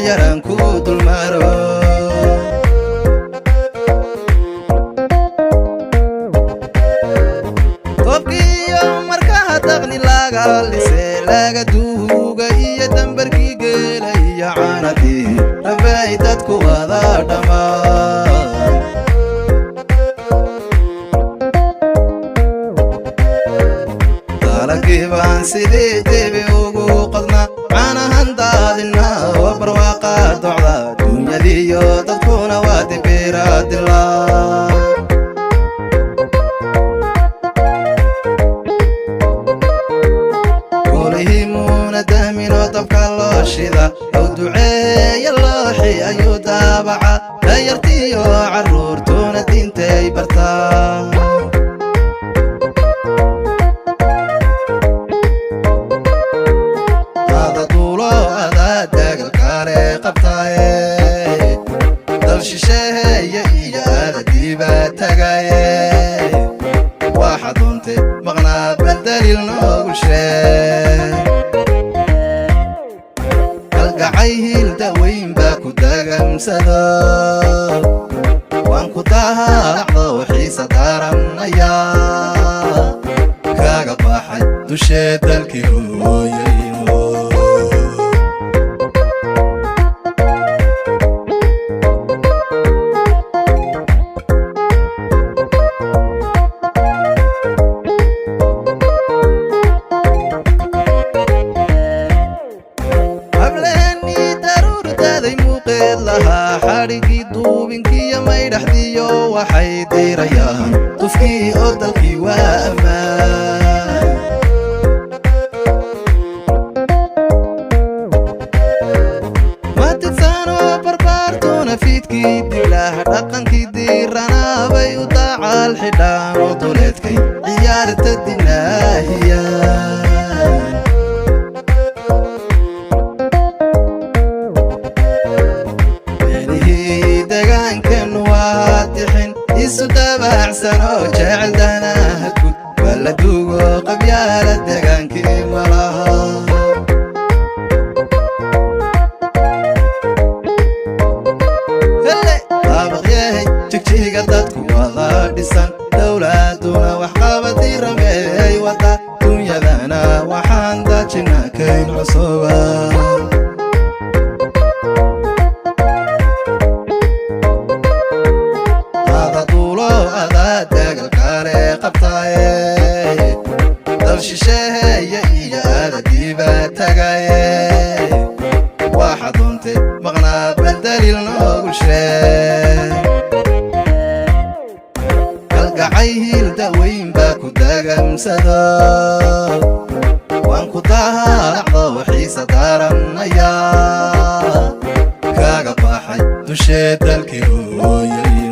yaran ku dulmaro tobkiyo markaa taqni laga lise laga duuga iyo dambarkii geela iyo caanadii rabay dadku wada dhamaan dalagibaan sidii debi ugu qadna caanahan daadina oo barwaaqa docda dunyadiiyo dadkuna waa dibira dilaa dabka loo shida oo duceeya looxi ayuu daabaca dayartiyo carruurtuna diintay bartaa hada duulo adaa dagalkaale qabtaaye dal shisheeye iyo adadiiba tagaye waxa doontay maqnaad badaliil noogu sheeg gacayhil daweyn baa ku dagamsado waan ku dahaacdo xiisa daaranaya kaaga baxay dushee dalkii hooyayno xadhigii duubinkiiyo maydhaxdiyo waxay diirayaan qofkii oo dalkii waa ammaan matidsaanoo barbaartuna fiidkii dilaah dhaqankii diiranaabay u daacaal xidhaan oo duleedkay ciyaarta dinaahiya isu dabacsano jecel danaha gud wala duugo qabyaala degaankii malaha daabaqyahay jigjiga dadku wada dhisan dowladuna waxqabadii rameey wada dunyadana waxaan daajina kayn cusuba dal shisheeye iyo adadiiba tagaye waxa doontay maqnaad badaliil noogu sheeg kalgacayhil daweyn baa ku dagamsado waan ku dahaacdo xiisa daaranaya kaaga baxay dushee dalkii hooyayno